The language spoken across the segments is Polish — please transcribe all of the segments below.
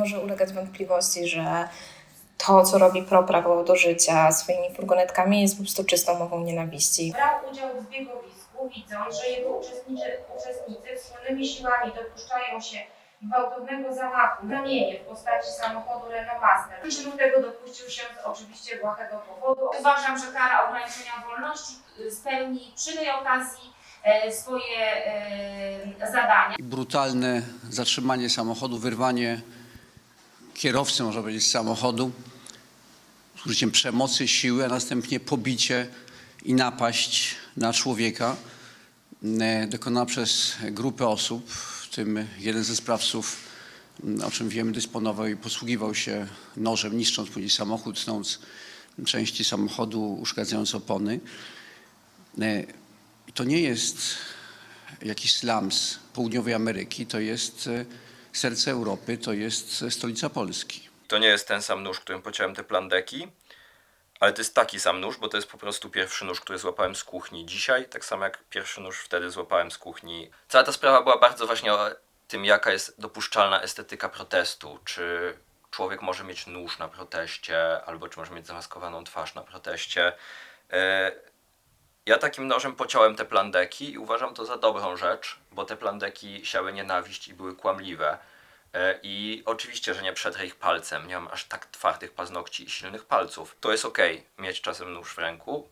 może ulegać wątpliwości, że to, co robi PRO Prawo do Życia swoimi furgonetkami, jest po prostu czystą mową nienawiści. Brał udział w zbiegowisku, widząc, że jego uczestnicy wspólnymi siłami dopuszczają się gwałtownego zamachu na mienie w postaci samochodu Renault Master. Zresztą tego dopuścił się z oczywiście błahego powodu. Uważam, że kara ograniczenia wolności spełni przy tej okazji swoje zadania. Brutalne zatrzymanie samochodu, wyrwanie kierowcy, można powiedzieć, z samochodu z użyciem przemocy, siły, a następnie pobicie i napaść na człowieka dokonana przez grupę osób, w tym jeden ze sprawców, o czym wiemy, dysponował i posługiwał się nożem, niszcząc później samochód, tnąc części samochodu, uszkadzając opony. To nie jest jakiś slums południowej Ameryki, to jest serce Europy, to jest stolica Polski. To nie jest ten sam nóż, którym pociąłem te plandeki, ale to jest taki sam nóż, bo to jest po prostu pierwszy nóż, który złapałem z kuchni dzisiaj, tak samo jak pierwszy nóż wtedy złapałem z kuchni. Cała ta sprawa była bardzo właśnie o tym, jaka jest dopuszczalna estetyka protestu. Czy człowiek może mieć nóż na proteście, albo czy może mieć zamaskowaną twarz na proteście. Ja takim nożem pociąłem te plandeki i uważam to za dobrą rzecz, bo te plandeki siały nienawiść i były kłamliwe. I oczywiście, że nie przetrę ich palcem, nie mam aż tak twardych paznokci i silnych palców. To jest okej, mieć czasem nóż w ręku,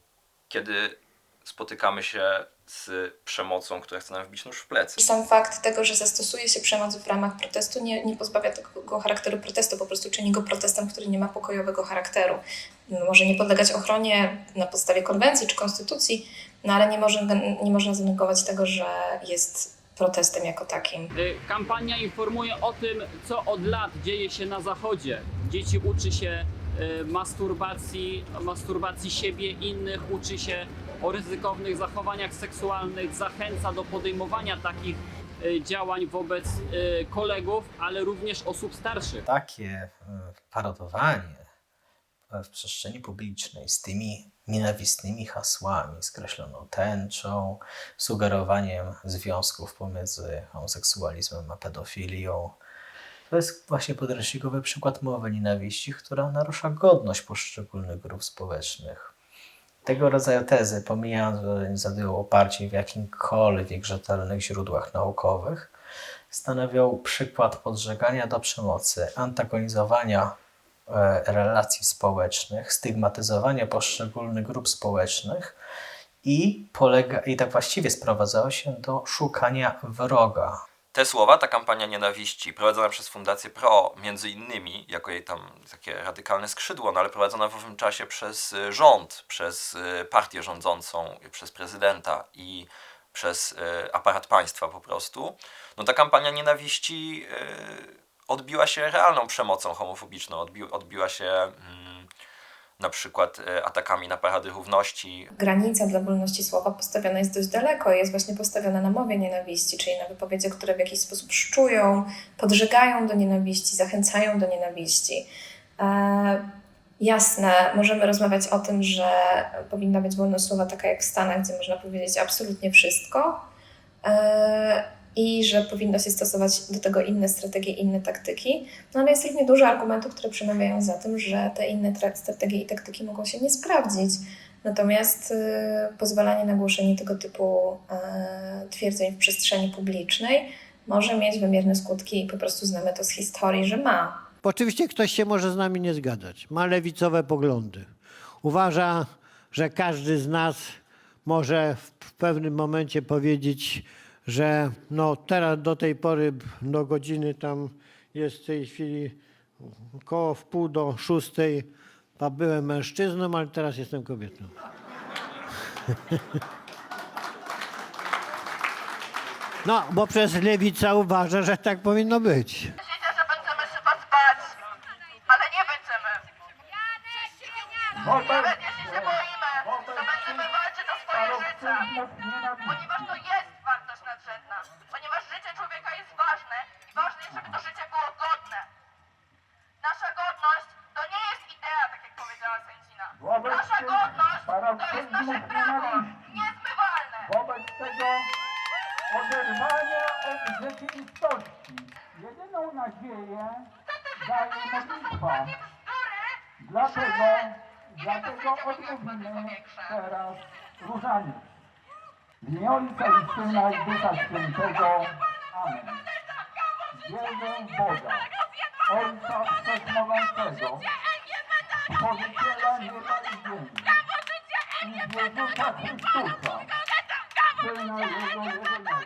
kiedy spotykamy się z przemocą, która chce nam wbić nóż w plecy. Sam fakt tego, że zastosuje się przemoc w ramach protestu, nie pozbawia tego charakteru protestu, po prostu czyni go protestem, który nie ma pokojowego charakteru. Może nie podlegać ochronie na podstawie konwencji czy konstytucji, no ale nie można zanegować tego, że jest protestem jako takim. Kampania informuje o tym, co od lat dzieje się na Zachodzie. Dzieci uczy się masturbacji siebie, innych, uczy się o ryzykownych zachowaniach seksualnych, zachęca do podejmowania takich działań wobec kolegów, ale również osób starszych. Takie parodowanie w przestrzeni publicznej z tymi nienawistnymi hasłami, skreśloną tęczą, sugerowaniem związków pomiędzy homoseksualizmem a pedofilią. To jest właśnie podręcznikowy przykład mowy nienawiści, która narusza godność poszczególnych grup społecznych. Tego rodzaju tezy, pomijając, że nie znajdują oparcia w jakimkolwiek rzetelnych źródłach naukowych, stanowią przykład podżegania do przemocy, antagonizowania relacji społecznych, stygmatyzowania poszczególnych grup społecznych i tak właściwie sprowadzało się do szukania wroga. Te słowa, ta kampania nienawiści prowadzona przez Fundację PRO, między innymi, jako jej tam takie radykalne skrzydło, no ale prowadzona w owym czasie przez rząd, przez partię rządzącą, przez prezydenta i przez aparat państwa po prostu, no ta kampania nienawiści odbiła się realną przemocą homofobiczną, odbiła się na przykład atakami na parady równości. Granica dla wolności słowa postawiona jest dość daleko i jest właśnie postawiona na mowie nienawiści, czyli na wypowiedziach, które w jakiś sposób szczują, podżegają do nienawiści, zachęcają do nienawiści. Jasne, możemy rozmawiać o tym, że powinna być wolność słowa taka jak w Stanach, gdzie można powiedzieć absolutnie wszystko i że powinno się stosować do tego inne strategie, inne taktyki. No ale jest równie dużo argumentów, które przemawiają za tym, że te inne strategie i taktyki mogą się nie sprawdzić. Natomiast pozwalanie na głoszenie tego typu twierdzeń w przestrzeni publicznej może mieć wymierne skutki i po prostu znamy to z historii, że ma. Oczywiście ktoś się może z nami nie zgadzać, ma lewicowe poglądy. Uważa, że każdy z nas może w pewnym momencie powiedzieć, że no teraz do tej pory do godziny tam jest w tej chwili około 5:45, a byłem mężczyzną, ale teraz jestem kobietą. No, bo przez lewica uważa, że tak powinno być. Myślicie, że będziemy się was bać, ale nie będziemy. Nawet jeśli się boimy, to będziemy walczyć o swoje życie, ponieważ to jest wartość nadrzędna, ponieważ życie człowieka jest ważne i ważne jest, żeby to życie było godne. Nasza godność to nie jest idea, tak jak powiedziała sędzina. Nasza godność to jest nasze prawo, niezmywalne. Wobec tego oderwania od rzeczywistości. Jedyną nadzieję daje modlitwa. Dlatego odmówimy teraz różaniec. W imię Ojca i Syna i Ducha Świętego. Amen. Wierzę w Boga, Ojca Wszechmogącego, Stworzyciela nieba i ziemi, i w Jezusa Chrystusa, Syna Jego jedynego,